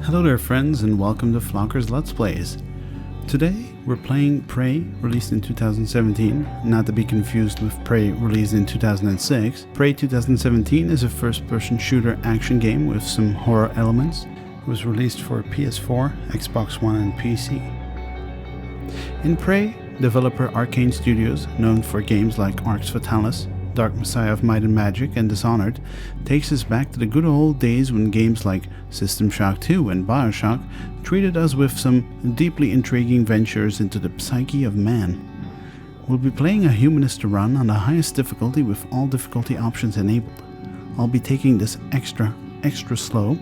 Hello there friends and welcome to Flokker's Let's Plays. Today we're playing Prey, released in 2017, not to be confused with Prey released in 2006. Prey 2017 is a first-person shooter action game with some horror elements. It was released for PS4, Xbox One and PC. In Prey, developer Arcane Studios, known for games like Arx Fatalis, Dark Messiah of Might and Magic, and Dishonored, takes us back to the good old days when games like System Shock 2 and Bioshock treated us with some deeply intriguing ventures into the psyche of man. We'll be playing a humanist run on the highest difficulty with all difficulty options enabled. I'll be taking this extra slow,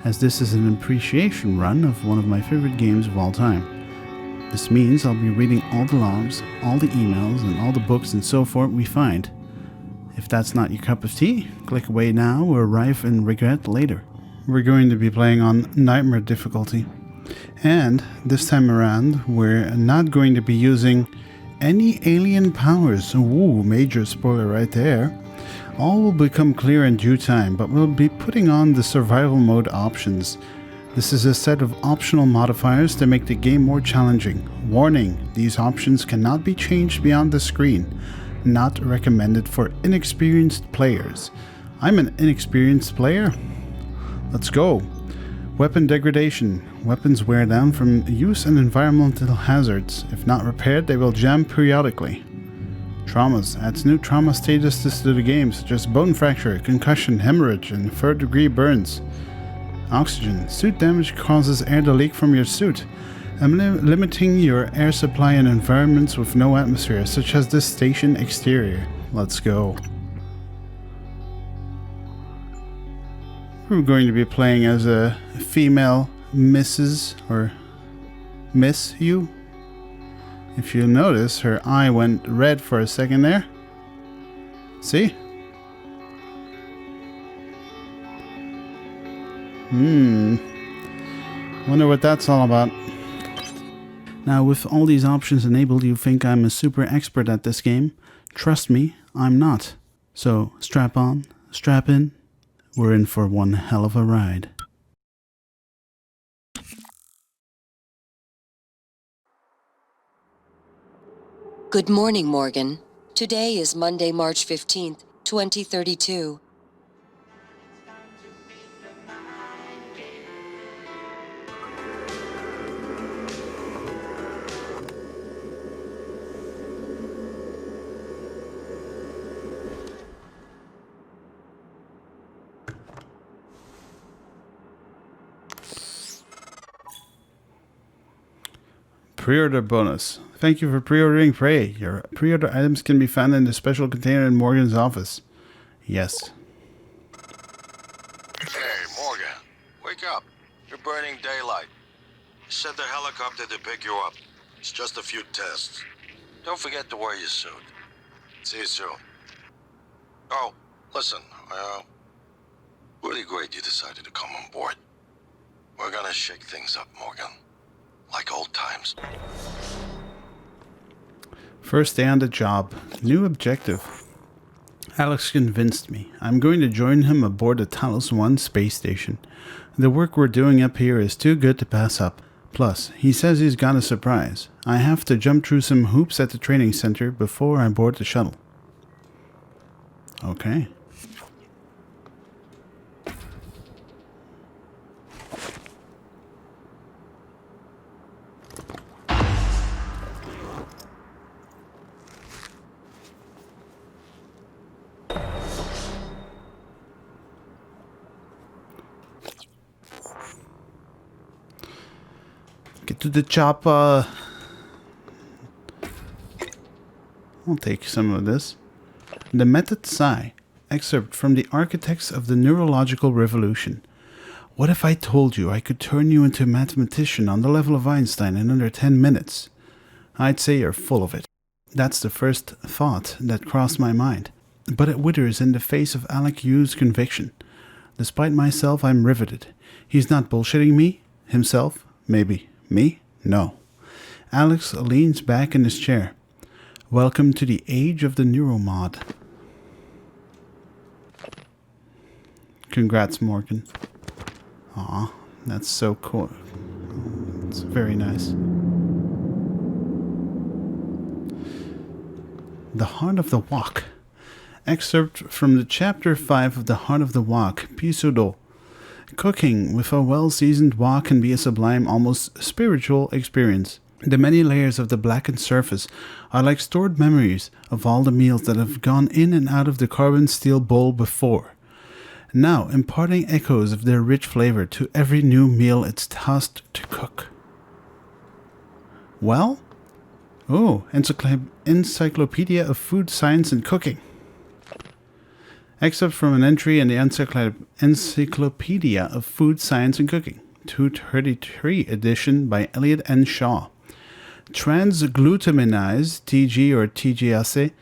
as this is an appreciation run of one of my favorite games of all time. This means I'll be reading all the logs, all the emails, and all the books and so forth we find. If that's not your cup of tea, click away now or arrive in regret later. We're going to be playing on Nightmare difficulty. And this time around, we're not going to be using any alien powers. Ooh, major spoiler right there. All will become clear in due time, but we'll be putting on the survival mode options. This is a set of optional modifiers to make the game more challenging. Warning, these options cannot be changed beyond the screen. Not recommended for inexperienced players. I'm an inexperienced player. Let's go. Weapon degradation. Weapons wear down from use and environmental hazards. If not repaired, they will jam periodically. Traumas. Adds new trauma statuses to the game, such as bone fracture, concussion, hemorrhage, and third-degree burns. Oxygen. Suit damage causes air to leak from your suit. Limiting your air supply in environments with no atmosphere, such as this station exterior. Let's go. We're going to be playing as a female Mrs. or Miss you. If you notice, her eye went red for a second there. See? Wonder what that's all about. Now, with all these options enabled, you think I'm a super expert at this game. Trust me, I'm not. So, strap on, strap in. We're in for one hell of a ride. Good morning, Morgan. Today is Monday, March 15th, 2032. Pre-order bonus. Thank you for pre-ordering Prey. Your pre-order items can be found in the special container in Morgan's office. Yes. Hey, Morgan. Wake up. You're burning daylight. Send the helicopter to pick you up. It's just a few tests. Don't forget to wear your suit. See you soon. Oh, listen. Really great you decided to come on board. We're gonna shake things up, Morgan. Like old times. First day on the job. New objective. Alex convinced me. I'm going to join him aboard the Talos 1 space station. The work we're doing up here is too good to pass up. Plus, he says he's got a surprise. I have to jump through some hoops at the training center before I board the shuttle. Okay. Get to the chopper. I'll take some of this. The METHOD.SCI. Excerpt from the Architects of the Neurological Revolution. What if I told you I could turn you into a mathematician on the level of Einstein in under 10 minutes? I'd say you're full of it. That's the first thought that crossed my mind. But it withers in the face of Alec Yu's conviction. Despite myself, I'm riveted. He's not bullshitting me? Himself? Maybe. Me? No. Alex leans back in his chair. Welcome to the age of the NEUROMOD. Congrats, Morgan. Aw, That's so cool. It's very nice. The Heart of the Wok. Excerpt from the Chapter 5 of The Heart of the Wok, Pisudo. Cooking with a well-seasoned wok can be a sublime, almost spiritual experience. The many layers of the blackened surface are like stored memories of all the meals that have gone in and out of the carbon steel bowl before, now imparting echoes of their rich flavor to every new meal it's tasked to cook. Well? Oh, Encyclopedia of Food, Science and Cooking. Excerpt from an entry in the Encyclopedia of Food, Science and Cooking, 233 edition by Elliot N. Shaw. Transglutaminase, TG or TGase,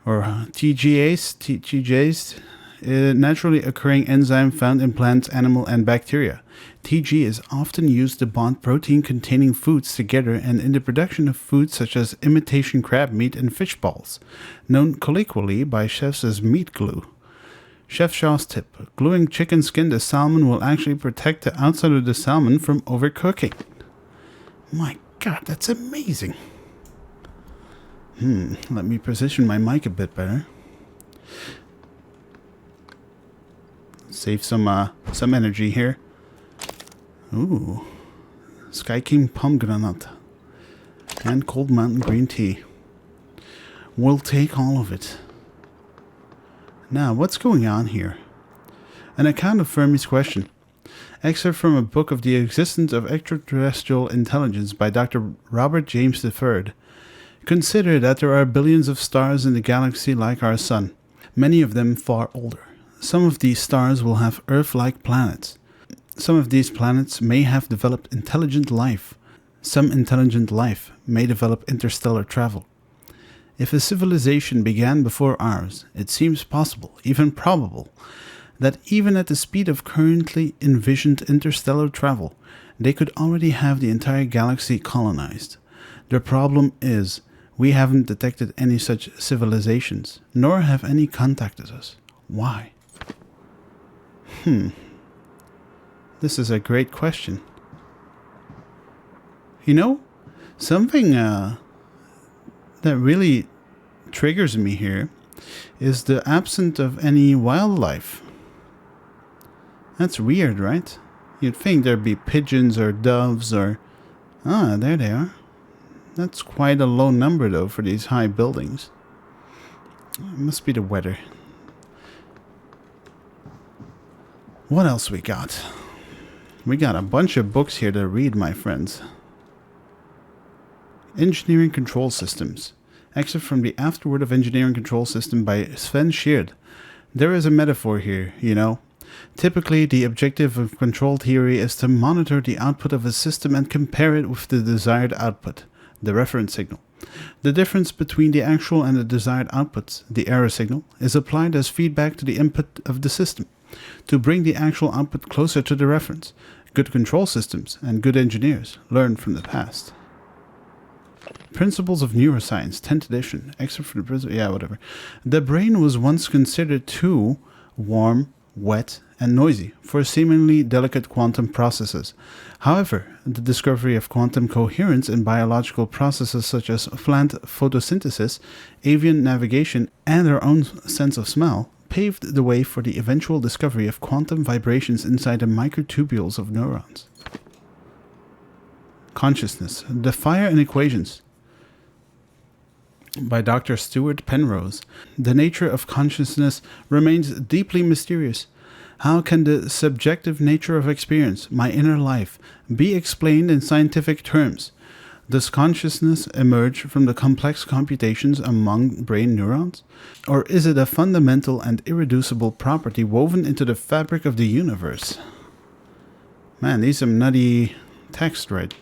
or TGase, a naturally occurring enzyme found in plants, animal, and bacteria. TG is often used to bond protein-containing foods together and in the production of foods such as imitation crab meat and fish balls, known colloquially by chefs as meat glue. Chef Shaw's tip: gluing chicken skin to salmon will actually protect the outside of the salmon from overcooking. My God, that's amazing. Let me position my mic a bit better. Save some energy here. Ooh, Sky King pomegranate and Cold Mountain green tea. We'll take all of it. Now, what's going on here? An account of Fermi's question. Excerpt from a book of the existence of extraterrestrial intelligence by Dr. Robert James III. Consider that there are billions of stars in the galaxy like our sun, many of them far older. Some of these stars will have Earth-like planets. Some of these planets may have developed intelligent life. Some intelligent life may develop interstellar travel. If a civilization began before ours, it seems possible, even probable, that even at the speed of currently envisioned interstellar travel, they could already have the entire galaxy colonized. The problem is, we haven't detected any such civilizations, nor have any contacted us. Why? This is a great question. You know, something that really triggers me here is the absence of any wildlife. That's weird, right? You'd think there'd be pigeons or doves or... Ah, there they are. That's quite a low number, though, for these high buildings. It must be the weather. What else we got? We got a bunch of books here to read, my friends. Engineering Control Systems. Excerpt from the Afterword of Engineering Control System by Sven Sheard. There is a metaphor here, you know. Typically, the objective of control theory is to monitor the output of a system and compare it with the desired output, the reference signal. The difference between the actual and the desired outputs, the error signal, is applied as feedback to the input of the system, to bring the actual output closer to the reference. Good control systems and good engineers learn from the past. Principles of Neuroscience, 10th edition. Excerpt from the prison. Yeah, whatever. The brain was once considered too warm, wet, and noisy for seemingly delicate quantum processes. However, the discovery of quantum coherence in biological processes such as plant photosynthesis, avian navigation, and our own sense of smell paved the way for the eventual discovery of quantum vibrations inside the microtubules of neurons. Consciousness, the Fire and Equations by Dr. Stuart Penrose. The nature of consciousness remains deeply mysterious. How can the subjective nature of experience, my inner life, be explained in scientific terms? Does consciousness emerge from the complex computations among brain neurons? Or is it a fundamental and irreducible property woven into the fabric of the universe? Man, these are some nutty text, right?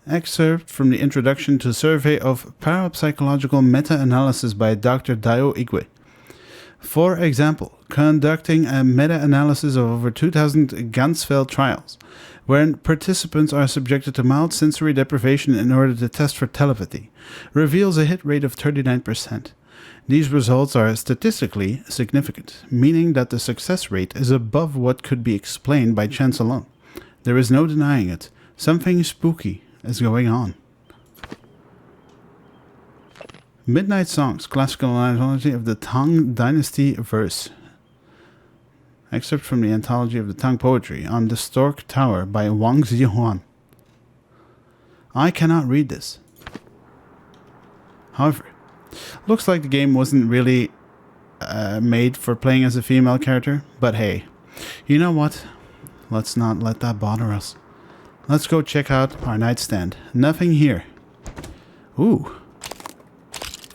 Excerpt from the introduction to Survey of Parapsychological Meta-Analysis by Dr. Dio Igwe. For example, conducting a meta-analysis of over 2,000 Ganzfeld trials, wherein participants are subjected to mild sensory deprivation in order to test for telepathy, reveals a hit rate of 39%. These results are statistically significant, meaning that the success rate is above what could be explained by chance alone. There is no denying it. Something spooky is going on. Midnight Songs, Classical Anthology of the Tang Dynasty Verse. Excerpt from the Anthology of the Tang Poetry on the Stork Tower by Wang Zihuan. I cannot read this. However, looks like the game wasn't really made for playing as a female character, but hey, you know what? Let's not let that bother us. Let's go check out our nightstand. Nothing here. Ooh.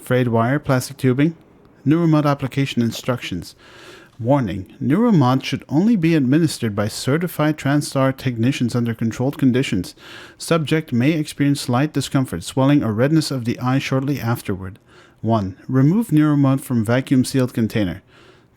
Frayed wire, plastic tubing. NEUROMOD application instructions. Warning, NEUROMOD should only be administered by certified TranStar technicians under controlled conditions. Subject may experience slight discomfort, swelling or redness of the eye shortly afterward. 1. Remove NEUROMOD from vacuum-sealed container.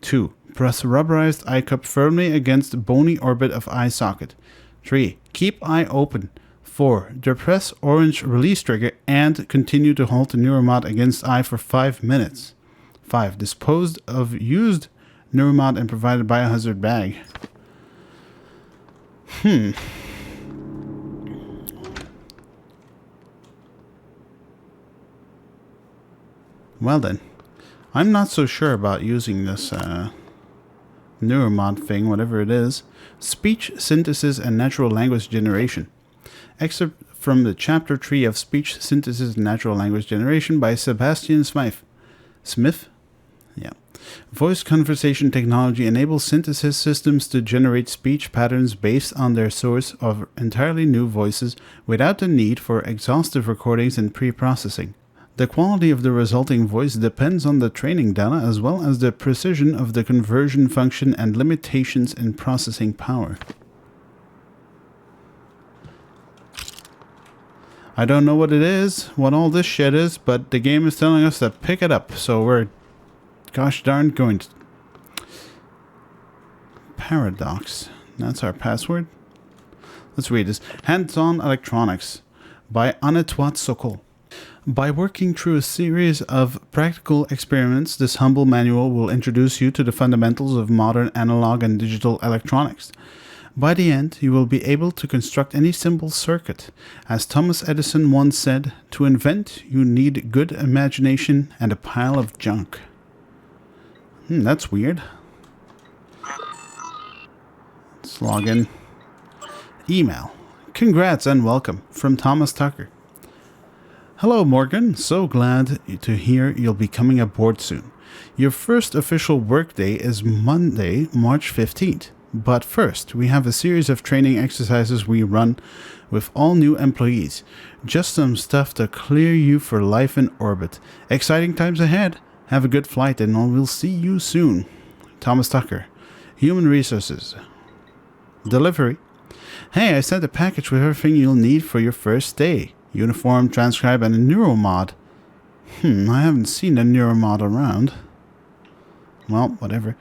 2. Press rubberized eye cup firmly against bony orbit of eye socket. 3. Keep eye open. 4. Depress orange release trigger and continue to hold the NEUROMOD against eye for 5 minutes. 5. Disposed of used NEUROMOD and provided biohazard bag. Well then, I'm not so sure about using this NEUROMOD thing, whatever it is. Speech synthesis and natural language generation. Excerpt from the Chapter 3 of Speech Synthesis and Natural Language Generation by Sebastian Smith. Smith? Yeah. Voice conversation technology enables synthesis systems to generate speech patterns based on their source of entirely new voices without the need for exhaustive recordings and pre-processing. The quality of the resulting voice depends on the training data as well as the precision of the conversion function and limitations in processing power. I don't know what it is, what all this shit is, but the game is telling us to pick it up, so we're gosh darn going to. Paradox. That's our password. Let's read this. Hands-on Electronics by Anetoine Sokol. By working through a series of practical experiments, this humble manual will introduce you to the fundamentals of modern analog and digital electronics. By the end, you will be able to construct any simple circuit. As Thomas Edison once said, to invent, you need good imagination and a pile of junk. That's weird. Let's log in. Email. Congrats and welcome from Thomas Tucker. Hello, Morgan. So glad to hear you'll be coming aboard soon. Your first official workday is Monday, March 15th. But first, we have a series of training exercises we run with all new employees. Just some stuff to clear you for life in orbit. Exciting times ahead. Have a good flight and we'll see you soon. Thomas Tucker. Human Resources. Delivery. Hey, I sent a package with everything you'll need for your first day. Uniform, transcribe, and a NEUROMOD. I haven't seen a NEUROMOD around. Well, whatever.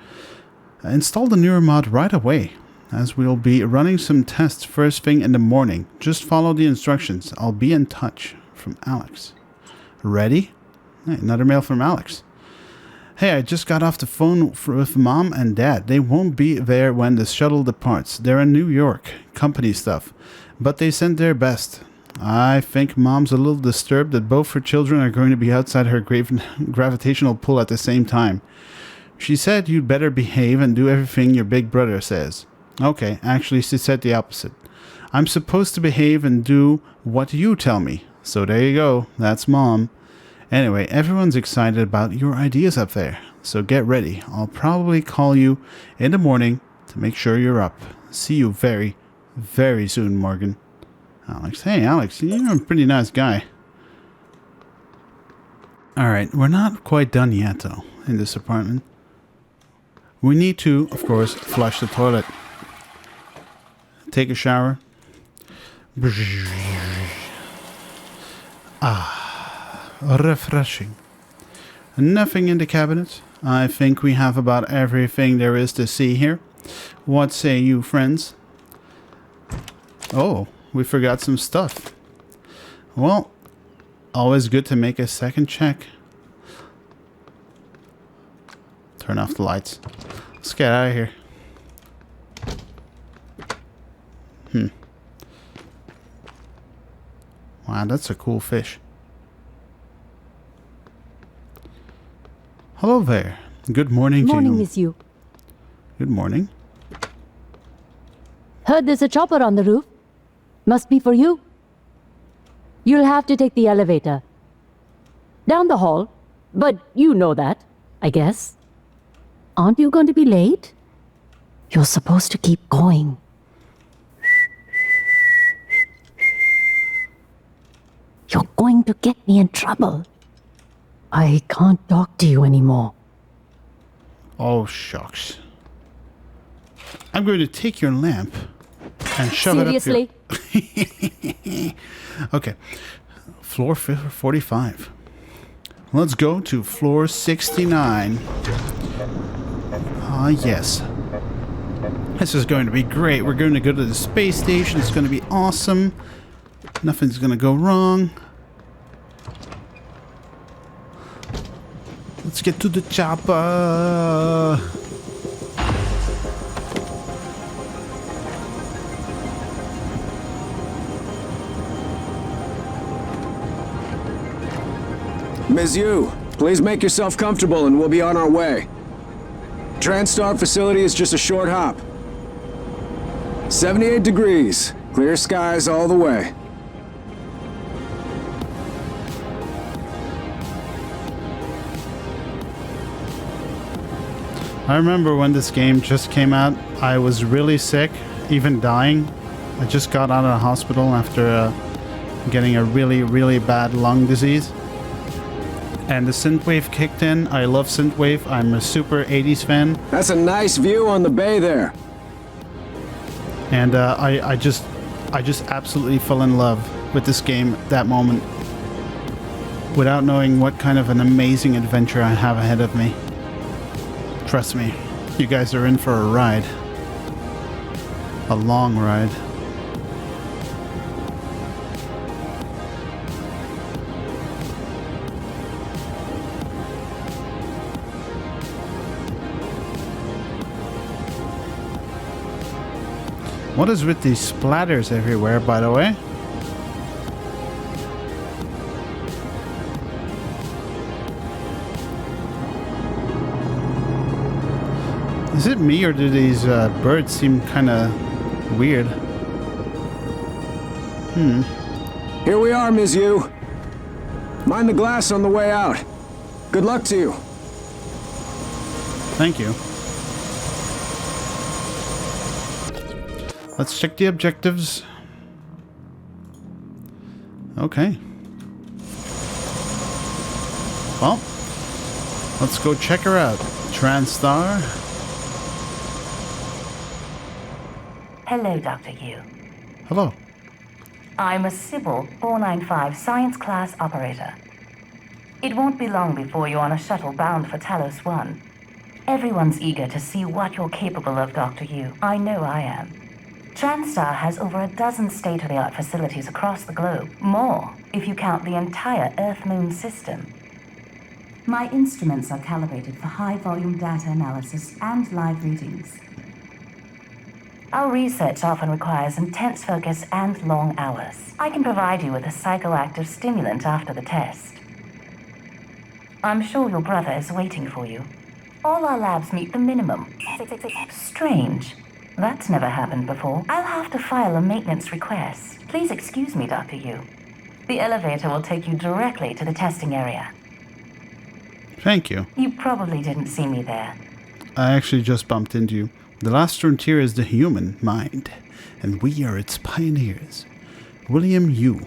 Install the NEUROMOD right away, as we'll be running some tests first thing in the morning. Just follow the instructions. I'll be in touch. From Alex. Ready? Hey, another mail from Alex. Hey, I just got off the phone with Mom and Dad. They won't be there when the shuttle departs. They're in New York. Company stuff. But they sent their best. I think Mom's a little disturbed that both her children are going to be outside her gravitational pull at the same time. She said you'd better behave and do everything your big brother says. Okay, actually she said the opposite. I'm supposed to behave and do what you tell me. So there you go. That's Mom. Anyway, everyone's excited about your ideas up there. So get ready. I'll probably call you in the morning to make sure you're up. See you very, very soon, Morgan. Alex. Hey, Alex, you're a pretty nice guy. Alright, we're not quite done yet, though, in this apartment. We need to, of course, flush the toilet. Take a shower. Refreshing. Nothing in the cabinet. I think we have about everything there is to see here. What say you, friends? Oh, we forgot some stuff. Well, always good to make a second check. Turn off the lights. Let's get out of here. Wow, that's a cool fish. Hello there. Good morning to you. Morning, Miss Yu. Good morning. Heard there's a chopper on the roof. Must be for you. You'll have to take the elevator. Down the hall. But you know that, I guess. Aren't you going to be late? You're supposed to keep going. You're going to get me in trouble. I can't talk to you anymore. Oh, shucks. I'm going to take your lamp and shove Seriously? it up your... Okay. Floor 45. Let's go to floor 69. Ah, yes. This is going to be great. We're going to go to the space station. It's going to be awesome. Nothing's going to go wrong. Let's get to the chopper. Ms. Yu, please make yourself comfortable and we'll be on our way. TranStar facility is just a short hop. 78 degrees. Clear skies all the way. I remember when this game just came out, I was really sick, even dying. I just got out of the hospital after getting a really, really bad lung disease. And the synthwave kicked in. I love synthwave. I'm a super 80s fan. That's a nice view on the bay there. And I just absolutely fell in love with this game at that moment, without knowing what kind of an amazing adventure I have ahead of me. Trust me, you guys are in for a ride. A long ride. What is with these splatters everywhere, by the way? Is it me, or do these birds seem kind of weird? Here we are, Ms. Yu. Mind the glass on the way out. Good luck to you. Thank you. Let's check the objectives. Okay. Well, let's go check her out. TranStar. Hello, Dr. Yu. Hello. I'm a Sybil 495 science class operator. It won't be long before you're on a shuttle bound for Talos 1. Everyone's eager to see what you're capable of, Dr. Yu. I know I am. TranStar has over a dozen state-of-the-art facilities across the globe. More, if you count the entire Earth-Moon system. My instruments are calibrated for high-volume data analysis and live readings. Our research often requires intense focus and long hours. I can provide you with a psychoactive stimulant after the test. I'm sure your brother is waiting for you. All our labs meet the minimum. Strange. That's never happened before. I'll have to file a maintenance request. Please excuse me, Dr. Yu. The elevator will take you directly to the testing area. Thank you. You probably didn't see me there. I actually just bumped into you. The last frontier is the human mind, and we are its pioneers. William Yu.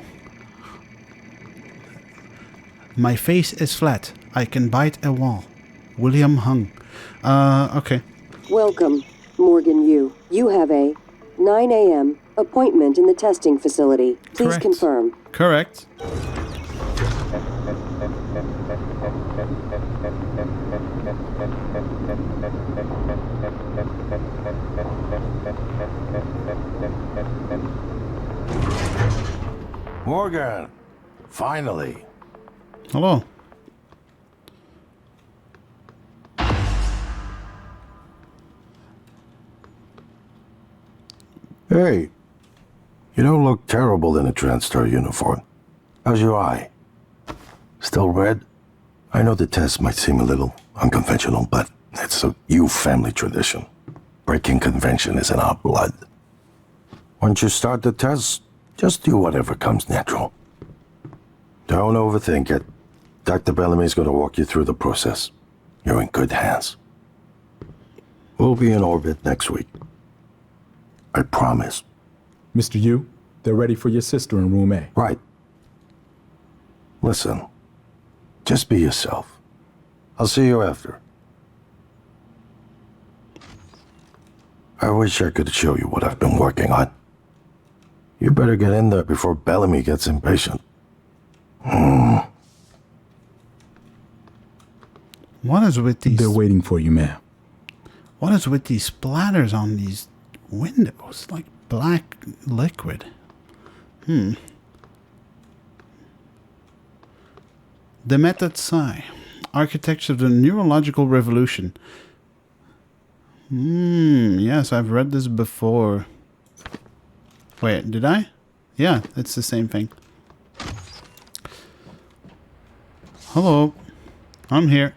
My face is flat. I can bite a wall. William Hung. Okay. Welcome, Morgan Yu. You have a 9 a.m. appointment in the testing facility. Please Correct. confirm. Correct. Morgan, finally. Hello. Hey, you don't look terrible in a TranStar uniform. How's your eye? Still red? I know the test might seem a little unconventional, but it's a you family tradition. Breaking convention is in our blood. Once you start the test, just do whatever comes natural. Don't overthink it. Dr. Bellamy's going to walk you through the process. You're in good hands. We'll be in orbit next week. I promise. Mr. Yu, they're ready for your sister in room A. Right. Listen, just be yourself. I'll see you after. I wish I could show you what I've been working on. You better get in there before Bellamy gets impatient. What is with these? They're waiting for you, ma'am. What is with these splatters on these windows? Like black liquid. The METHOD.SCI. Architecture of the Neurological Revolution. Yes, I've read this before. Wait, did I? Yeah, it's the same thing. Hello. I'm here.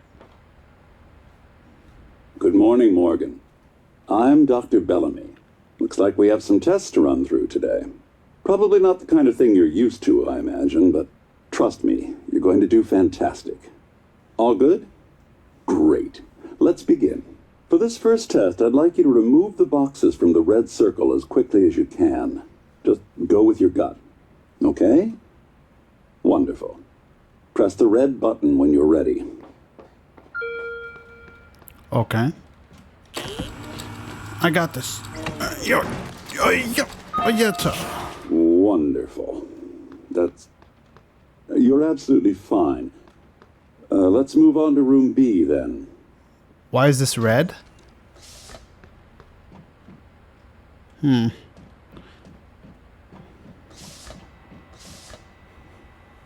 Good morning, Morgan. I'm Dr. Bellamy. Looks like we have some tests to run through today. Probably not the kind of thing you're used to, I imagine, but trust me, you're going to do fantastic. All good? Great. Let's begin. For this first test, I'd like you to remove the boxes from the red circle as quickly as you can. Just go with your gut. Okay? Wonderful. Press the red button when you're ready. Okay. I got this. Wonderful. You're absolutely fine. Let's move on to room B then. Why is this red?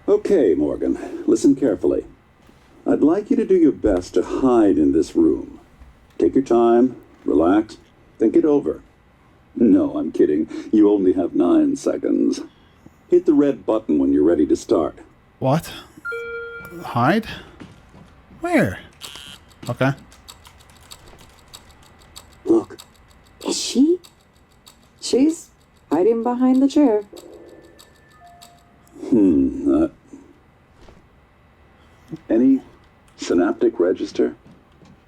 Okay, Morgan, listen carefully. I'd like you to do your best to hide in this room. Take your time, relax, think it over. No, I'm kidding. You only have 9 seconds. Hit the red button when you're ready to start. What? Hide? Where? Okay. Look, is she? She's hiding behind the chair. Any synaptic register?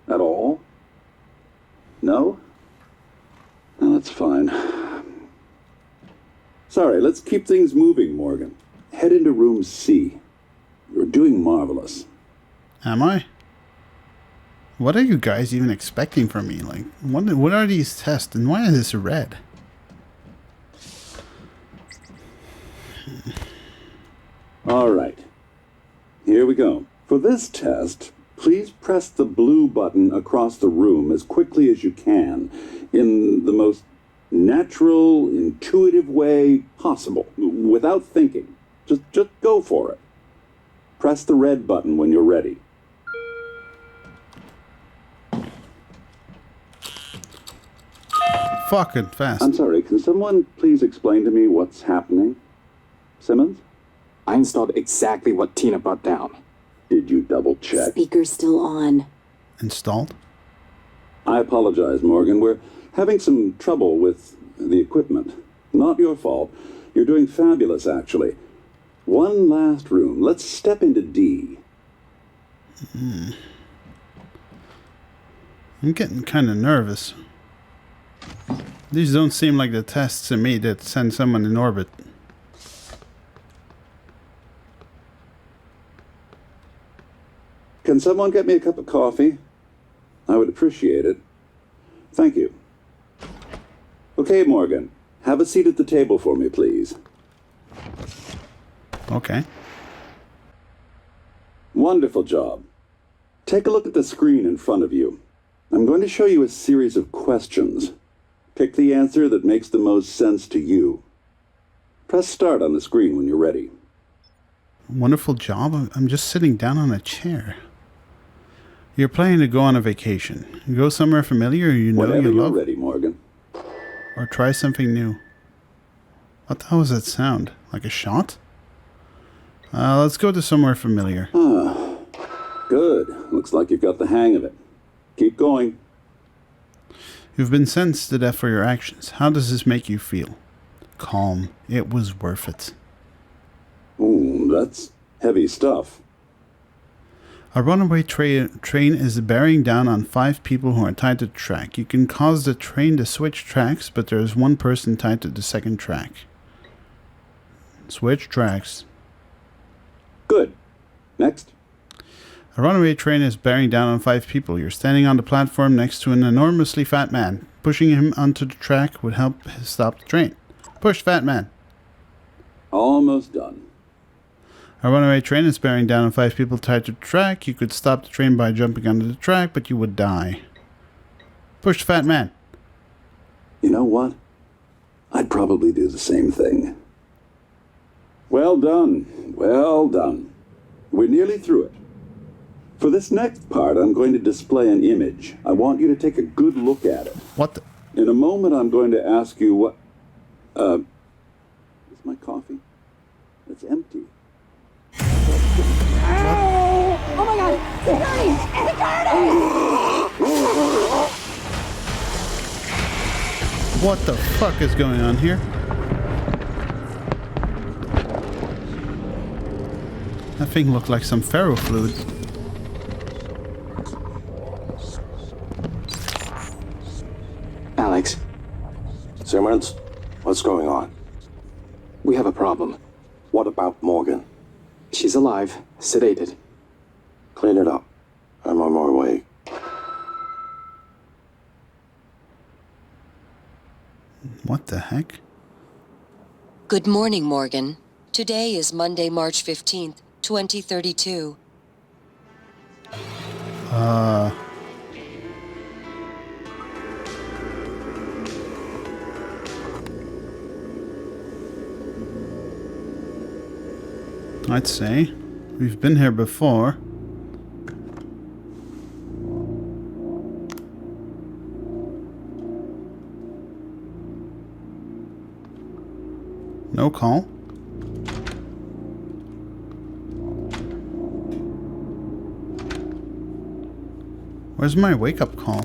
At all? No? No, that's fine. Sorry, let's keep things moving, Morgan. Head into room C. You're doing marvelous. Am I? What are you guys even expecting from me? Like, what are these tests and why is this red? All right. Here we go. For this test, please press the blue button across the room as quickly as you can in the most natural, intuitive way possible, without thinking. Just go for it. Press the red button when you're ready. Fucking fast. I'm sorry, can someone please explain to me what's happening? Simmons? I installed exactly what Tina brought down. Did you double check? Speaker's still on. Installed? I apologize, Morgan. We're having some trouble with the equipment. Not your fault. You're doing fabulous, actually. One last room. Let's step into D. I'm getting kind of nervous. These don't seem like the tests to me that send someone in orbit. Can someone get me a cup of coffee? I would appreciate it. Thank you. Okay, Morgan. Have a seat at the table for me, please. Okay. Wonderful job. Take a look at the screen in front of you. I'm going to show you a series of questions. Pick the answer that makes the most sense to you. Press start on the screen when you're ready. Wonderful job. I'm just sitting down on a chair. You're planning to go on a vacation. You go somewhere familiar you know Whenever you you're love. ready, Morgan. Or try something new. What the hell was that sound? Like a shot? Let's go to somewhere familiar. Ah, good. Looks like you've got the hang of it. Keep going. You've been sentenced to death for your actions. How does this make you feel? Calm. It was worth it. Ooh, that's heavy stuff. A runaway train is bearing down on 5 people who are tied to the track. You can cause the train to switch tracks, but there is one person tied to the second track. Switch tracks. Good. Next. A runaway train is bearing down on 5 people. You're standing on the platform next to an enormously fat man. Pushing him onto the track would help stop the train. Push, fat man. Almost done. A runaway train is bearing down on 5 people tied to the track. You could stop the train by jumping onto the track, but you would die. Push, fat man. You know what? I'd probably do the same thing. Well done. Well done. We're nearly through it. For this next part, I'm going to display an image. I want you to take a good look at it. What the? In a moment, I'm going to ask you what... is my coffee? It's empty. Oh my god! Security! Security! What the fuck is going on here? That thing looked like some ferrofluid. Alex, Simmons, what's going on? we have a problem. What about Morgan? She's alive, sedated. Clean it up. I'm on my way. What the heck? Good morning, Morgan. Today is Monday, March 15th, 2032. I'd say. We've been here before. No call. Where's my wake-up call?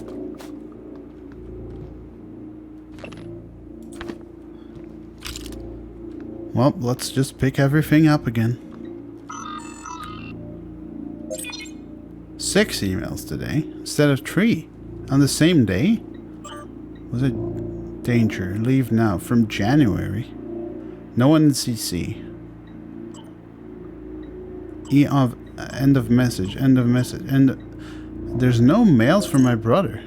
Well, let's just pick everything up again. 6 emails today instead of 3 on the same day. Was it danger? Leave now from January. No one in CC. End of message. There's no mails from my brother.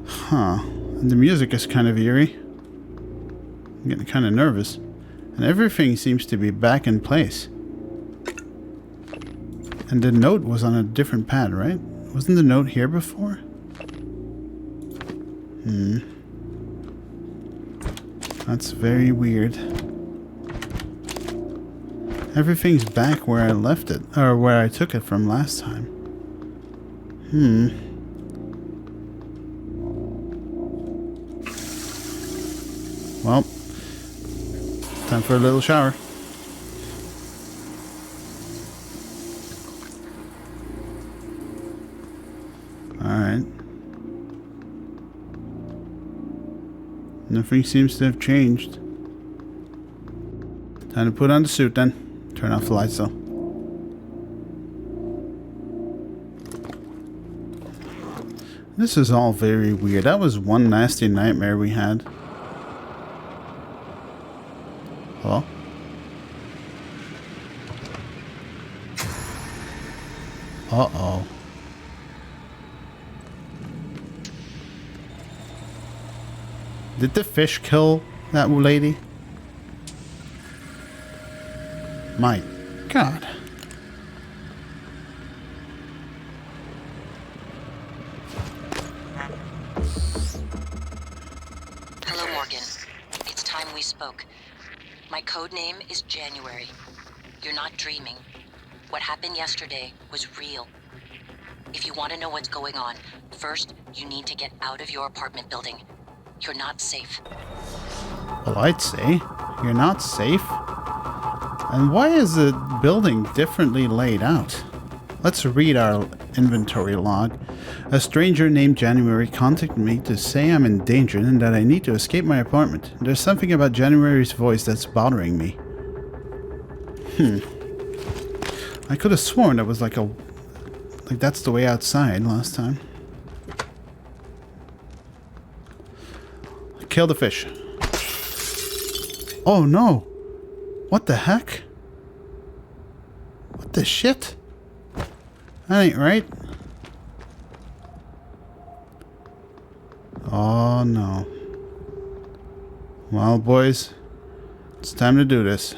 Huh. And the music is kind of eerie. I'm getting kind of nervous. And everything seems to be back in place. And the note was on a different pad, right? Wasn't the note here before? That's very weird. Everything's back where I left it, or where I took it from last time. Well, time for a little shower. Alright. Nothing seems to have changed. Time to put on the suit then. Turn off the lights though. This is all very weird. That was one nasty nightmare we had. Hello? Uh-oh. Did the fish kill that lady? My God. Hello, Morgan. It's time we spoke. My code name is January. You're not dreaming. What happened yesterday was real. If you want to know what's going on, first, you need to get out of your apartment building. You're not safe. Well, I'd say you're not safe. And why is the building differently laid out? Let's read our inventory log. A stranger named January contacted me to say I'm in danger and that I need to escape my apartment. There's something about January's voice that's bothering me. I could have sworn it was like that's the way outside last time. Kill the fish. Oh no! What the heck? What the shit? That ain't right. Oh no. Well, boys, it's time to do this.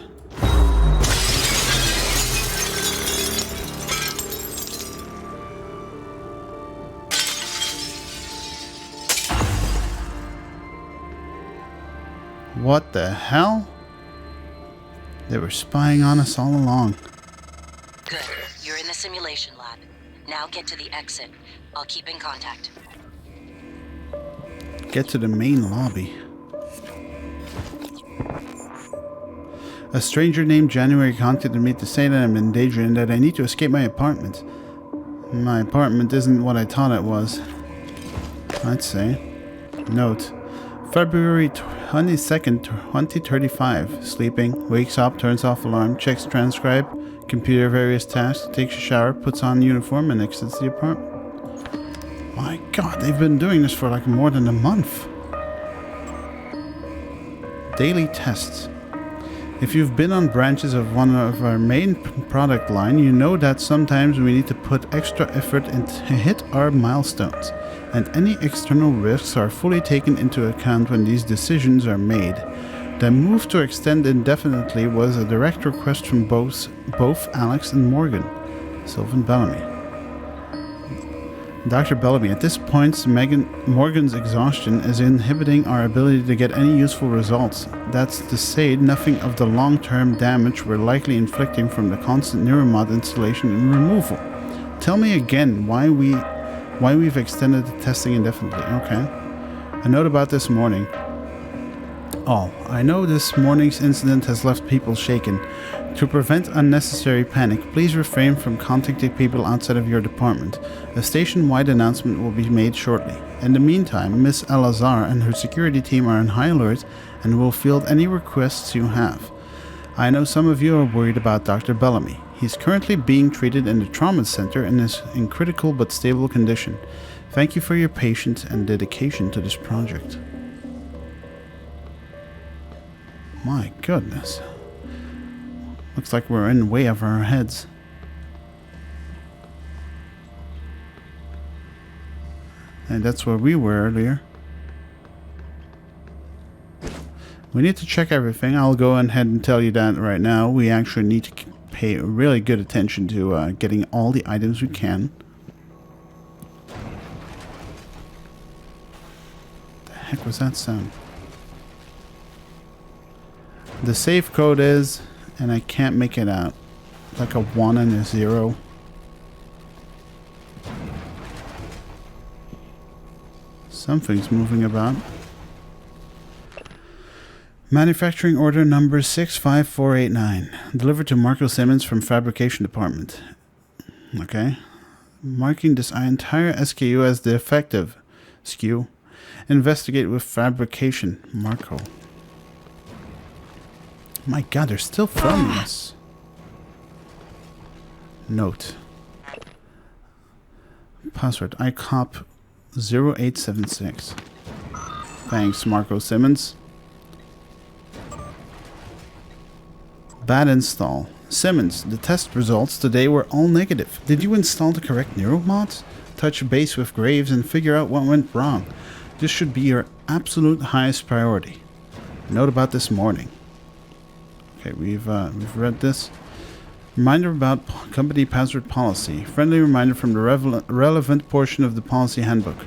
What the hell? They were spying on us all along. Good. You're in the simulation lab. Now get to the exit. I'll keep in contact. Get to the main lobby. A stranger named January contacted me to say that I'm in danger and that I need to escape my apartment. My apartment isn't what I thought it was, I'd say. Note. February 22nd, 2035. Sleeping. Wakes up, turns off alarm, checks transcribe, computer various tasks, takes a shower, puts on uniform, and exits the apartment. My god, they've been doing this for like more than a month. Daily tests. If you've been on branches of one of our main product line, you know that sometimes we need to put extra effort in to hit our milestones, and any external risks are fully taken into account when these decisions are made. The move to extend indefinitely was a direct request from both Alex and Morgan. Sylvan Bellamy. Dr. Bellamy, at this point, Morgan's exhaustion is inhibiting our ability to get any useful results. That's to say nothing of the long-term damage we're likely inflicting from the constant NEUROMOD installation and removal. Tell me again why we've extended the testing indefinitely. Okay. A note about this morning. Oh, I know this morning's incident has left people shaken. To prevent unnecessary panic, please refrain from contacting people outside of your department. A station-wide announcement will be made shortly. In the meantime, Miss Alazar and her security team are on high alert and will field any requests you have. I know some of you are worried about Dr. Bellamy. He's currently being treated in the trauma center and is in critical but stable condition. Thank you for your patience and dedication to this project. My goodness. Looks like we're in way over our heads. And that's where we were earlier. We need to check everything. I'll go ahead and tell you that right now. We actually need to pay really good attention to getting all the items we can. What the heck was that sound? The safe code is, and I can't make it out, like a 1 and a 0. Something's moving about. Manufacturing order number 65489. Delivered to Marco Simmons from Fabrication Department. Okay. Marking this entire SKU as defective. SKU. Investigate with fabrication. Marco. My god, they're still filming us. Note. Password. ICOP 0876. Thanks, Marco Simmons. Bad install. Simmons, the test results today were all negative. Did you install the correct NEUROMODs? Touch base with Graves and figure out what went wrong. This should be your absolute highest priority. Note about this morning. Okay, we've read this. Reminder about company password policy. Friendly reminder from the relevant portion of the policy handbook.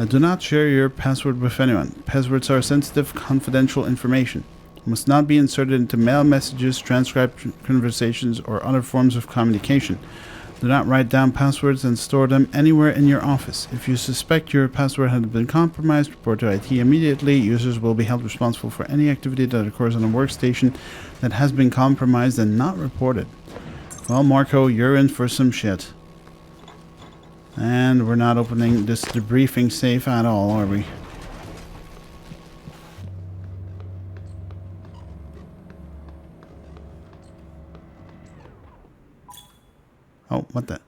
Do not share your password with anyone. Passwords are sensitive, confidential information. Must not be inserted into mail messages, transcribed conversations, or other forms of communication. Do not write down passwords and store them anywhere in your office. If you suspect your password has been compromised, report to IT immediately. Users will be held responsible for any activity that occurs on a workstation that has been compromised and not reported. Well, Marco, you're in for some shit. And we're not opening this debriefing safe at all, are we? Oh, what the?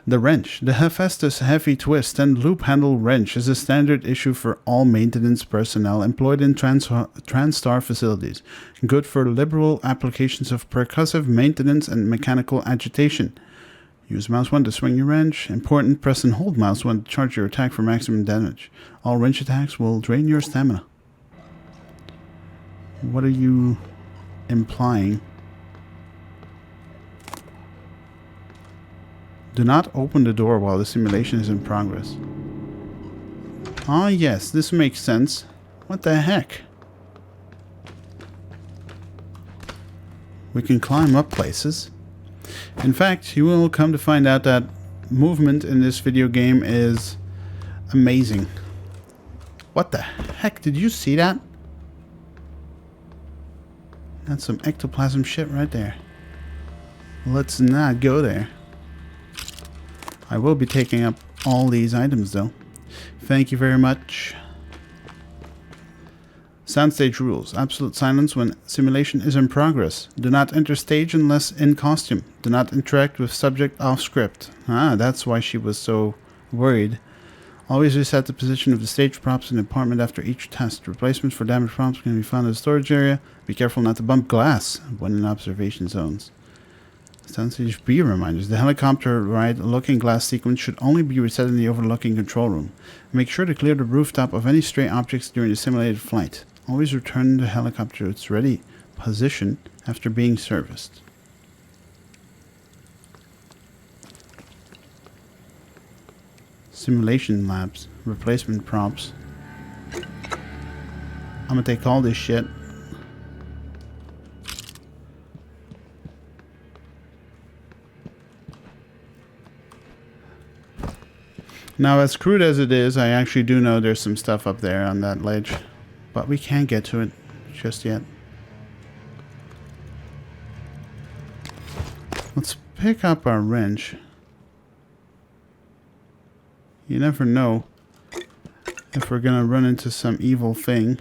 The wrench. The Hephaestus heavy twist and loop handle wrench is a standard issue for all maintenance personnel employed in TranStar facilities. Good for liberal applications of percussive maintenance and mechanical agitation. Use mouse 1 to swing your wrench. Important, press and hold mouse 1 to charge your attack for maximum damage. All wrench attacks will drain your stamina. What are you implying? Do not open the door while the simulation is in progress. Ah, yes, this makes sense. What the heck? We can climb up places. In fact, you will come to find out that movement in this video game is amazing. What the heck? Did you see that? That's some ectoplasm shit right there. Let's not go there. I will be taking up all these items though. Thank you very much. Soundstage rules. Absolute silence when simulation is in progress. Do not enter stage unless in costume. Do not interact with subject off script. Ah, that's why she was so worried. Always reset the position of the stage props in the apartment after each test. Replacements for damaged props can be found in the storage area. Be careful not to bump glass when in observation zones. Soundstage B reminders. The helicopter ride looking glass sequence should only be reset in the overlooking control room. Make sure to clear the rooftop of any stray objects during the simulated flight. Always return the helicopter to its ready position after being serviced. Simulation labs. Replacement props. I'm gonna take all this shit. Now, as crude as it is, I actually do know there's some stuff up there on that ledge. But we can't get to it just yet. Let's pick up our wrench. You never know if we're gonna run into some evil thing.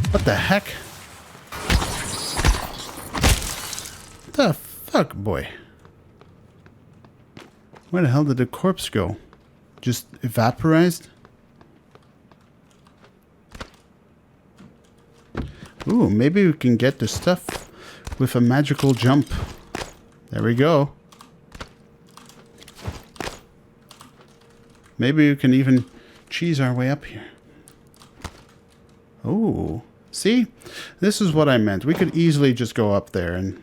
What the heck? What the fuck, boy? Where the hell did the corpse go? Just evaporized? Ooh, maybe we can get the stuff with a magical jump. There we go. Maybe we can even cheese our way up here. Oh, see? This is what I meant. We could easily just go up there and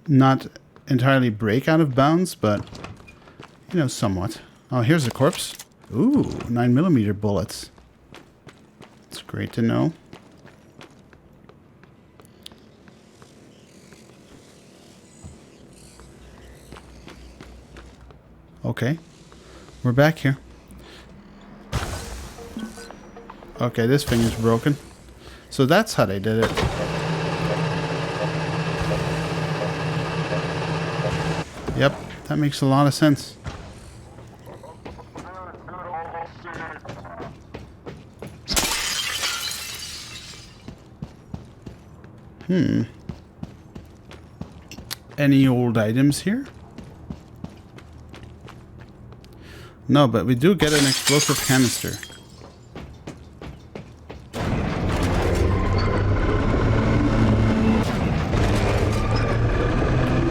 not entirely break out of bounds, but, you know, somewhat. Oh, here's the corpse. Ooh, 9mm bullets. It's great to know. Okay, we're back here. Okay, this thing is broken. So that's how they did it. Yep, that makes a lot of sense. Any old items here? No, but we do get an explosive canister.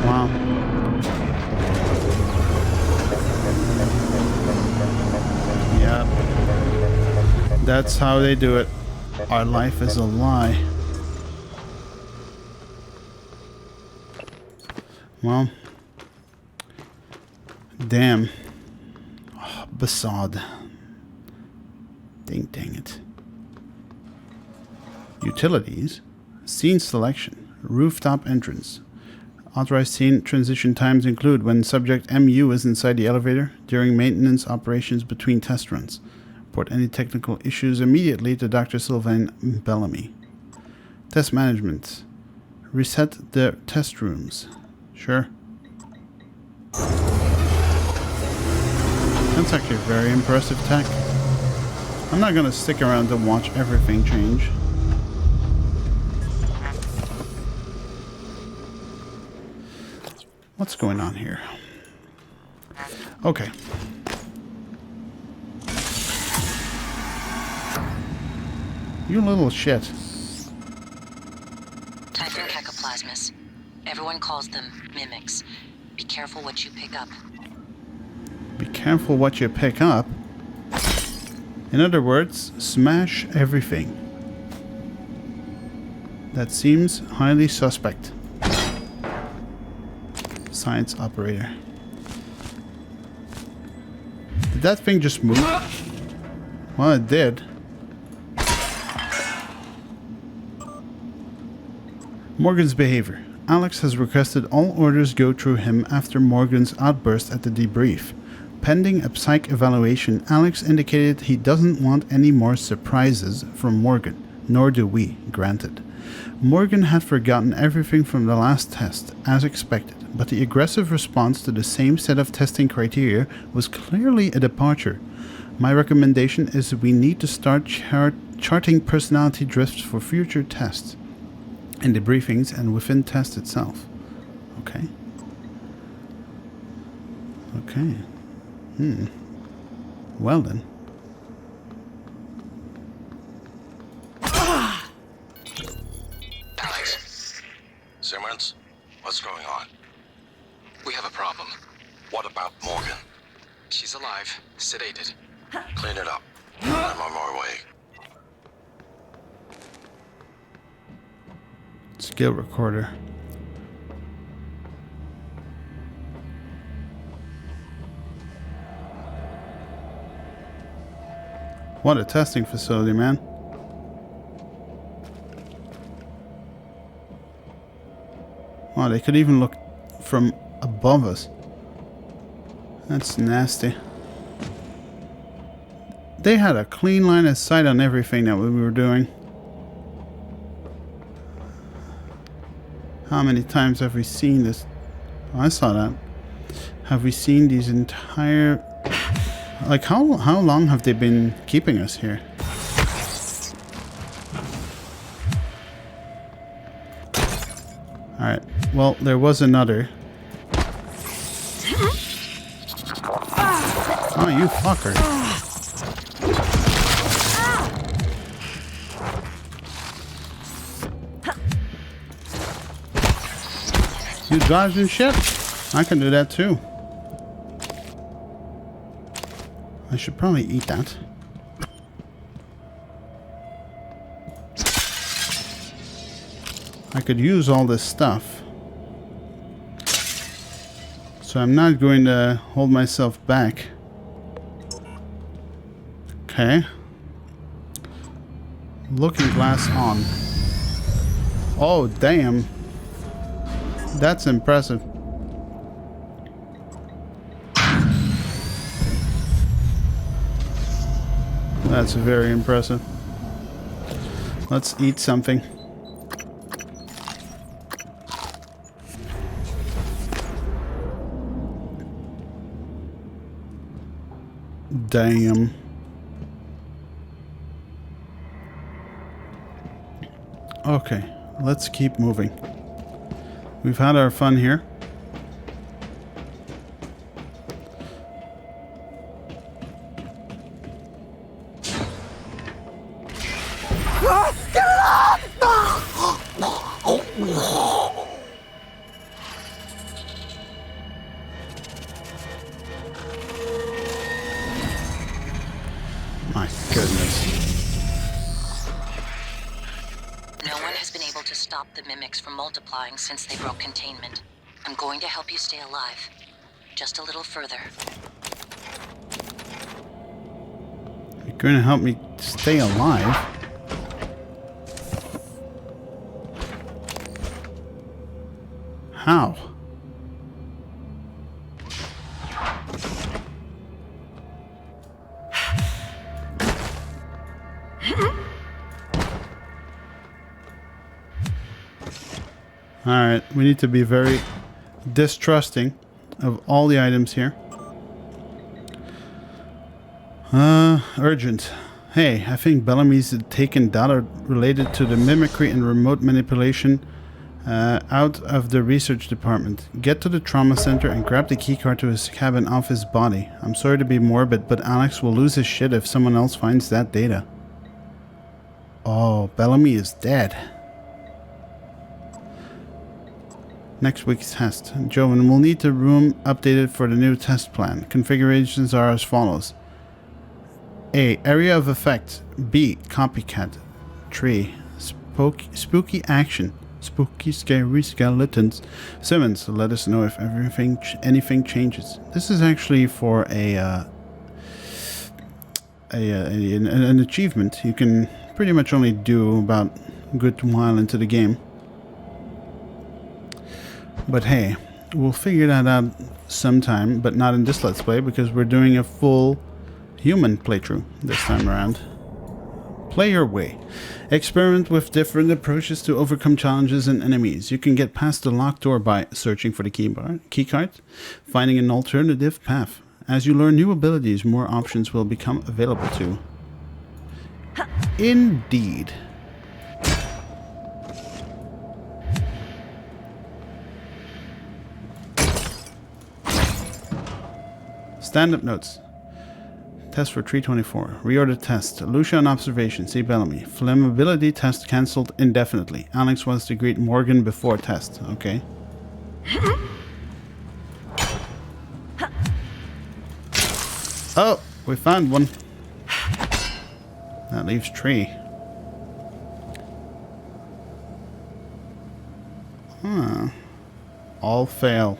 Wow. Yep. That's how they do it. Our life is a lie. Well. Damn. Basad. Dang it. Utilities. Scene selection. Rooftop entrance. Authorized scene transition times include when subject MU is inside the elevator during maintenance operations between test runs. Report any technical issues immediately to Dr. Sylvain Bellamy. Test management. Reset the test rooms. Sure. That's actually very impressive tech. I'm not gonna stick around to watch everything change. What's going on here? Okay. You little shit. Typhon cacoplasmas. Everyone calls them mimics. Be careful what you pick up. Be careful what you pick up. In other words, smash everything. That seems highly suspect. Science operator. Did that thing just move? Well, it did. Morgan's behavior. Alex has requested all orders go through him after Morgan's outburst at the debrief. Pending a psych evaluation, Alex indicated he doesn't want any more surprises from Morgan, nor do we, granted. Morgan had forgotten everything from the last test, as expected, but the aggressive response to the same set of testing criteria was clearly a departure. My recommendation is we need to start charting personality drifts for future tests, in debriefings and within test itself. Okay. Okay. Well then. Alex. Simmons, what's going on? We have a problem. What about Morgan? She's alive, sedated. Clean it up. I'm on my way. Skill recorder. What a testing facility, man. Oh, they could even look from above us. That's nasty. They had a clean line of sight on everything that we were doing. How many times have we seen this? Oh, I saw that. Have we seen these entire... Like, how long have they been keeping us here? Alright, well, there was another. Oh, you fucker. You dodge and shit? I can do that too. I should probably eat that. I could use all this stuff. So I'm not going to hold myself back. Okay. Looking glass on. Oh, damn. That's impressive. That's very impressive. Let's eat something. Damn. Okay, let's keep moving. We've had our fun here. My goodness. No one has been able to stop the mimics from multiplying since they broke containment. I'm going to help you stay alive. Just a little further. You're going to help me stay alive? How? Alright, we need to be very distrusting of all the items here. Urgent. Hey, I think Bellamy's taken data related to the mimicry and remote manipulation out of the research department. Get to the trauma center and grab the keycard to his cabin off his body. I'm sorry to be morbid, but Alex will lose his shit if someone else finds that data. Oh, Bellamy is dead. Next week's test. Joven will need the room updated for the new test plan. Configurations are as follows. A. Area of effect. B. Copycat. Tree. Spooky action. Spooky, scary skeletons. Simmons, let us know if anything changes. This is actually for an achievement. You can pretty much only do about a good while into the game. But hey, we'll figure that out sometime, but not in this Let's Play, because we're doing a full human playthrough this time around. Play your way. Experiment with different approaches to overcome challenges and enemies. You can get past the locked door by searching for the keycard, finding an alternative path. As you learn new abilities, more options will become available to you. Indeed. Stand-up notes. Test for 324. Reorder test. Lucia on observation. See Bellamy. Flammability test cancelled indefinitely. Alex wants to greet Morgan before test. Okay. Oh, we found one. That leaves tree. Huh. All fail.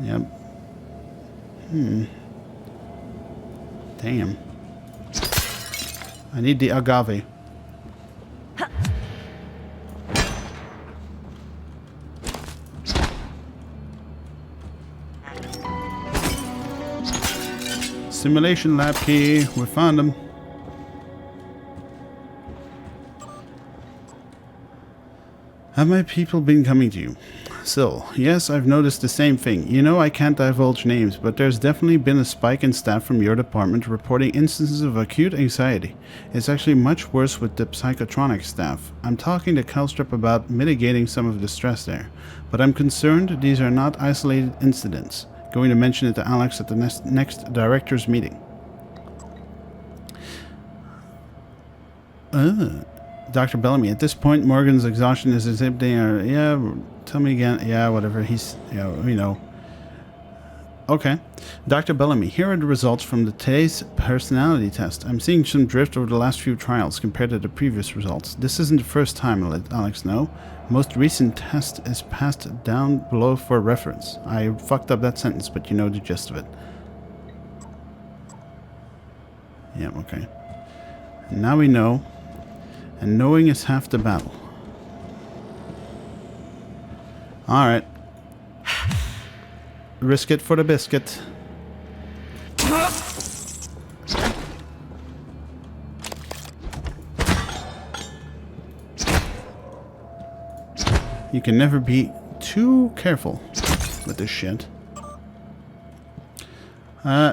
Yep. Damn. I need the agave. Simulation lab key. We found them. Have my people been coming to you? Still, yes, I've noticed the same thing. You know I can't divulge names, but there's definitely been a spike in staff from your department reporting instances of acute anxiety. It's actually much worse with the psychotronic staff. I'm talking to Calstrip about mitigating some of the stress there, but I'm concerned these are not isolated incidents. Going to mention it to Alex at the next director's meeting. Dr. Bellamy, at this point, Morgan's exhaustion is exhibiting. Yeah, tell me again. Yeah, whatever. He's, you know. Okay. Dr. Bellamy, here are the results from today's personality test. I'm seeing some drift over the last few trials compared to the previous results. This isn't the first time, I'll let Alex know. Most recent test is passed down below for reference. I fucked up that sentence, but you know the gist of it. Yeah, okay. And now we know. And knowing is half the battle. Alright. Risk it for the biscuit. You can never be too careful with this shit.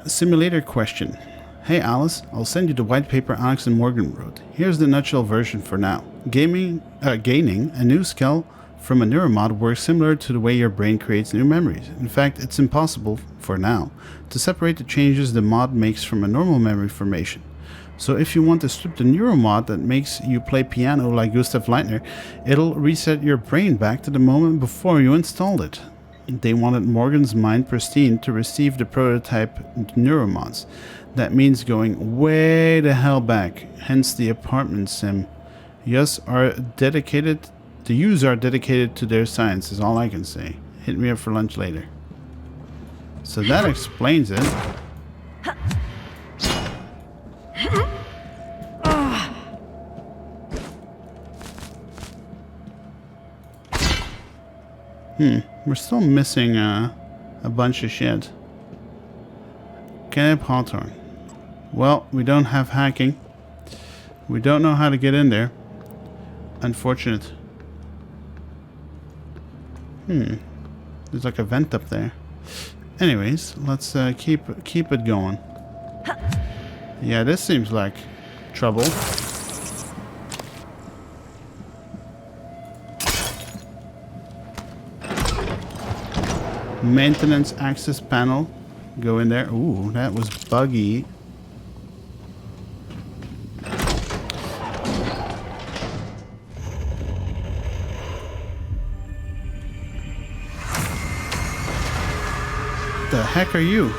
Simulator question. Hey Alice, I'll send you the white paper Alex and Morgan wrote. Here's the nutshell version for now. Gaining a new skill from a NEUROMOD works similar to the way your brain creates new memories. In fact, it's impossible, for now, to separate the changes the mod makes from a normal memory formation. So if you want to strip the NEUROMOD that makes you play piano like Gustav Leitner, it'll reset your brain back to the moment before you installed it. They wanted Morgan's mind pristine to receive the prototype NEUROMODs. That means going way the hell back, hence the apartment sim. The users are dedicated to their science is all I can say. Hit me up for lunch later. So that explains it. We're still missing a bunch of shit. Caleb Hawthorne. Well, we don't have hacking. We don't know how to get in there. Unfortunate. There's like a vent up there. Anyways, let's keep it going. Yeah, this seems like trouble. Maintenance access panel. Go in there. Ooh, that was buggy. The heck are you?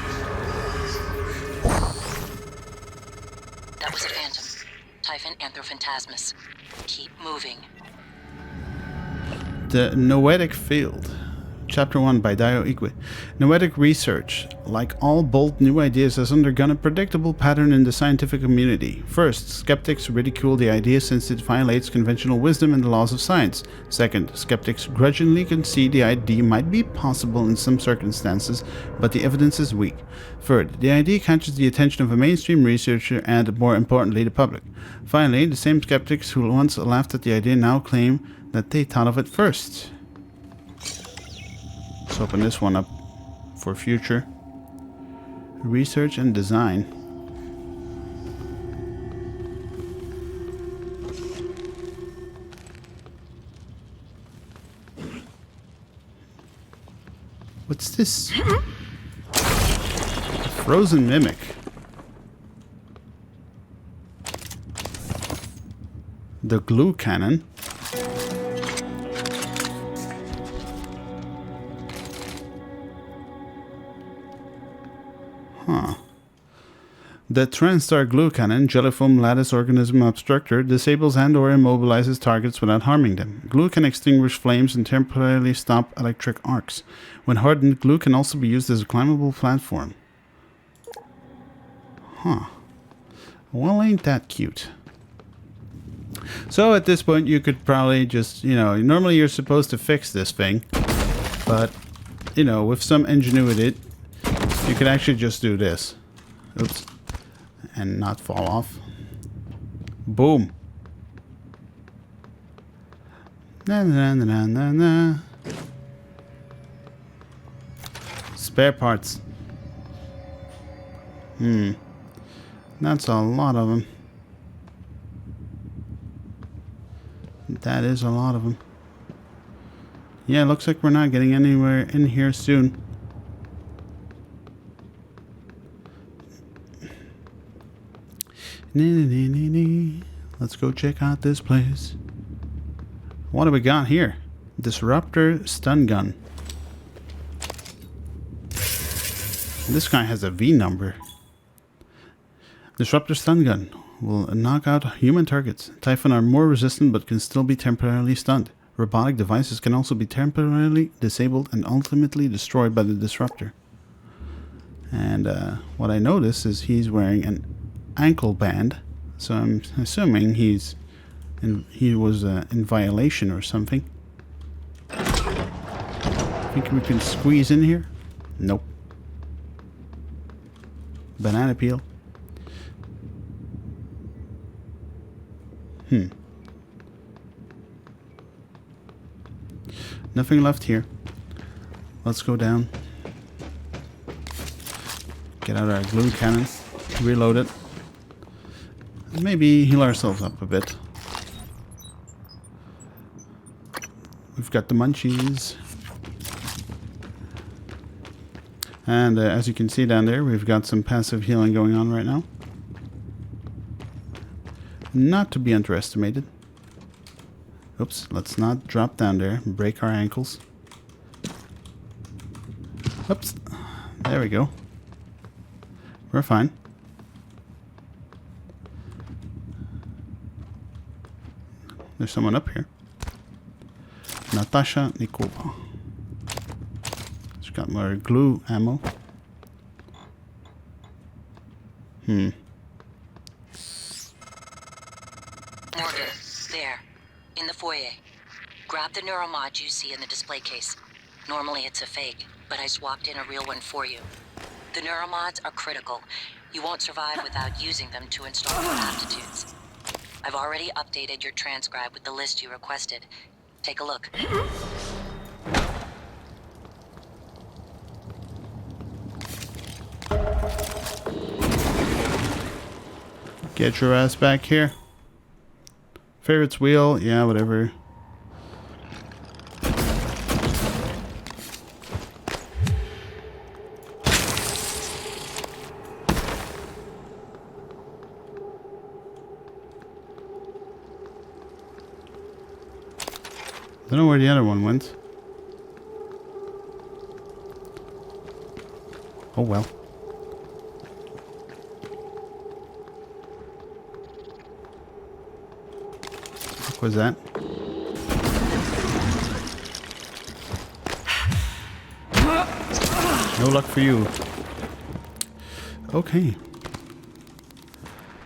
That was a phantom. Typhon Anthrophantasmus. Keep moving. The Noetic Field. Chapter 1 by Dio Ikwe. Noetic research, like all bold new ideas, has undergone a predictable pattern in the scientific community. First, skeptics ridicule the idea since it violates conventional wisdom and the laws of science. Second, skeptics grudgingly concede the idea might be possible in some circumstances, but the evidence is weak. Third, the idea catches the attention of a mainstream researcher and, more importantly, the public. Finally, the same skeptics who once laughed at the idea now claim that they thought of it first. Let's open this one up for future research and design. What's this? A frozen mimic. The glue cannon. The TranStar glue cannon, jellyfoam lattice organism obstructor, disables and or immobilizes targets without harming them. Glue can extinguish flames and temporarily stop electric arcs. When hardened, glue can also be used as a climbable platform. Well, ain't that cute. So at this point you could probably just, normally you're supposed to fix this thing, but, with some ingenuity, you could actually just do this. Oops. And not fall off. Boom. Na na na na na na. Spare parts. That's a lot of them. That is a lot of them. Yeah, looks like we're not getting anywhere in here soon. Let's go check out this place. What do we got here? Disruptor stun gun. This guy has a V number. Disruptor stun gun will knock out human targets. Typhon are more resistant but can still be temporarily stunned. Robotic devices can also be temporarily disabled and ultimately destroyed by the disruptor. And what I notice is he's wearing an ankle band, so I'm assuming he was in violation or something. Think we can squeeze in here? Nope. Banana peel. Nothing left here. Let's go down. Get out our glue cannon. Reload it. Maybe heal ourselves up a bit. We've got the munchies. And as you can see down there, we've got some passive healing going on right now. Not to be underestimated. Oops, let's not drop down there and break our ankles. Oops, there we go. We're fine. There's someone up here. Natasha Nikova. She's got more glue ammo. Morgan, there. In the foyer. Grab the NEUROMOD you see in the display case. Normally it's a fake, but I swapped in a real one for you. The NeuroMods are critical. You won't survive without using them to install your aptitudes. I've already updated your transcribe with the list you requested. Take a look. Get your ass back here. Ferret's wheel, yeah, whatever. Don't know where the other one went. Oh well. What was that? No luck for you. Okay.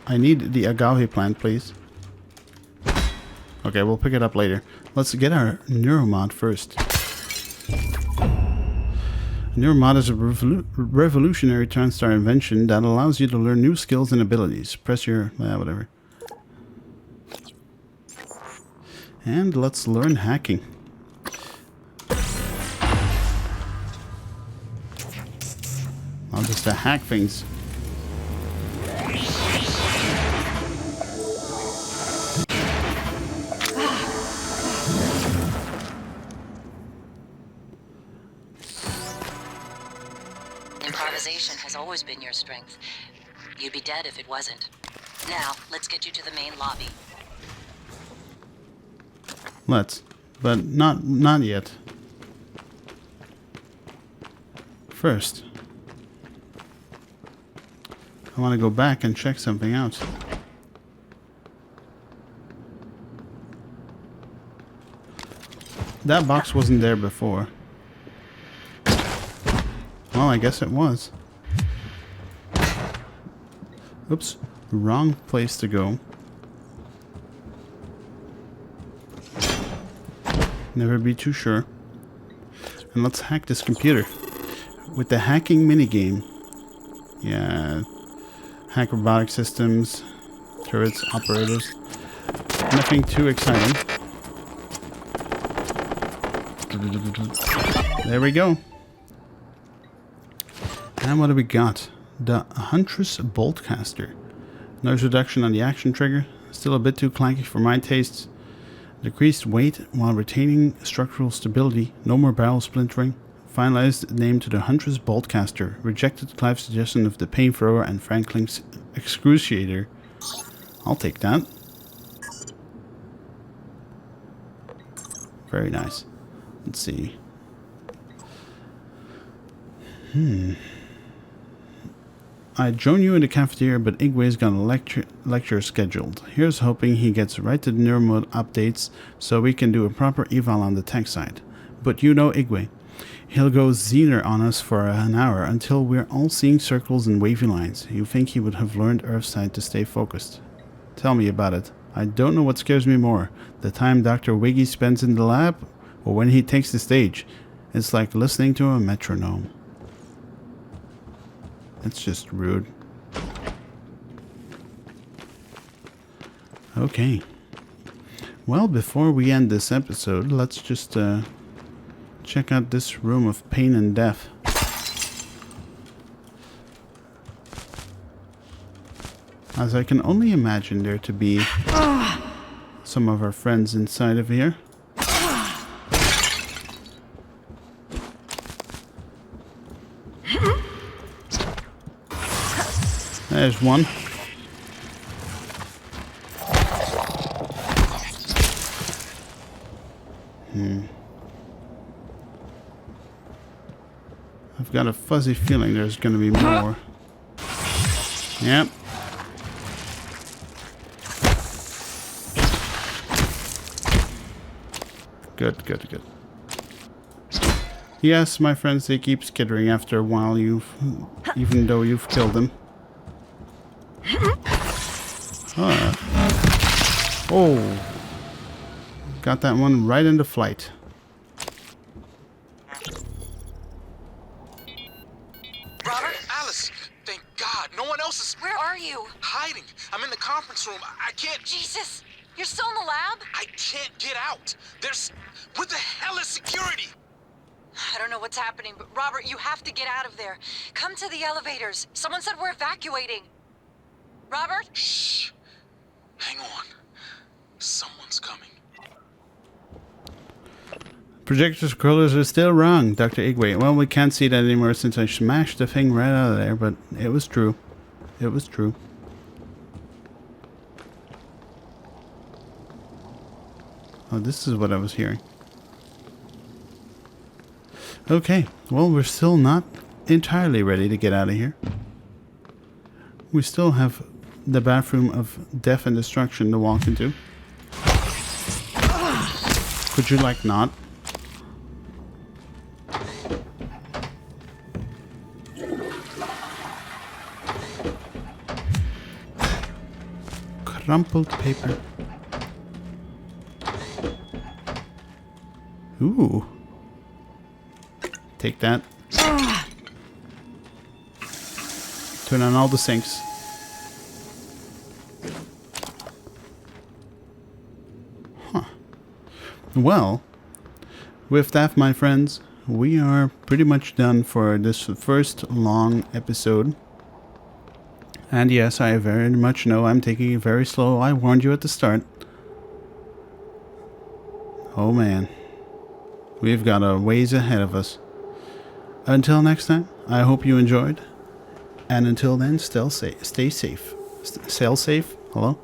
I need the agave plant, please. Okay, we'll pick it up later. Let's get our NeuroMod first. NeuroMod is a revolutionary TranStar invention that allows you to learn new skills and abilities. Press your... whatever. And let's learn hacking. I'll just hack things. Improvisation has always been your strength. You'd be dead if it wasn't. Now, let's get you to the main lobby. Let's, but not yet. First, I want to go back and check something out. That box wasn't there before. Well, I guess it was. Oops, wrong place to go. Never be too sure. And let's hack this computer with the hacking minigame. Yeah, hack robotic systems, turrets, operators. Nothing too exciting. There we go. And what do we got? The Huntress Boltcaster. Noise reduction on the action trigger. Still a bit too clanky for my tastes. Decreased weight while retaining structural stability. No more barrel splintering. Finalized name to the Huntress Boltcaster. Rejected Clive's suggestion of the Pain Thrower and Franklin's Excruciator. I'll take that. Very nice. Let's see. I'd join you in the cafeteria, but Igwe's got a lecture scheduled. Here's hoping he gets right to the NeuroMod updates so we can do a proper eval on the tech side. But you know Igwe. He'll go Zener on us for an hour until we're all seeing circles and wavy lines. You think he would have learned Earthside to stay focused? Tell me about it. I don't know what scares me more. The time Dr. Wiggy spends in the lab or when he takes the stage. It's like listening to a metronome. That's just rude. Okay. Well, before we end this episode, let's just check out this room of pain and death. As I can only imagine there to be some of our friends inside of here. There's one. I've got a fuzzy feeling there's going to be more. Yep. Good, good, good. Yes, my friends, they keep skittering after a while, even though you've killed them. Oh, got that one right into flight. conference room. I can't... Jesus! You're still in the lab? I can't get out. There's... Where the hell is security? I don't know what's happening, but Robert, you have to get out of there. Come to the elevators. Someone said we're evacuating. Robert? Shh. Hang on. Someone's coming. Projector scrollers are still wrong, Dr. Igwe. Well, we can't see that anymore since I smashed the thing right out of there, but it was true. It was true. Oh, this is what I was hearing. Okay, well, we're still not entirely ready to get out of here. We still have the bathroom of death and destruction to walk into. Could you, like, not? Crumpled paper. Ooh. Take that. Turn on all the sinks. Huh. Well, with that, my friends, we are pretty much done for this first long episode. And yes, I very much know I'm taking it very slow. I warned you at the start. Oh man. We've got a ways ahead of us. Until next time, I hope you enjoyed. And until then, stay safe. Sail safe? Hello?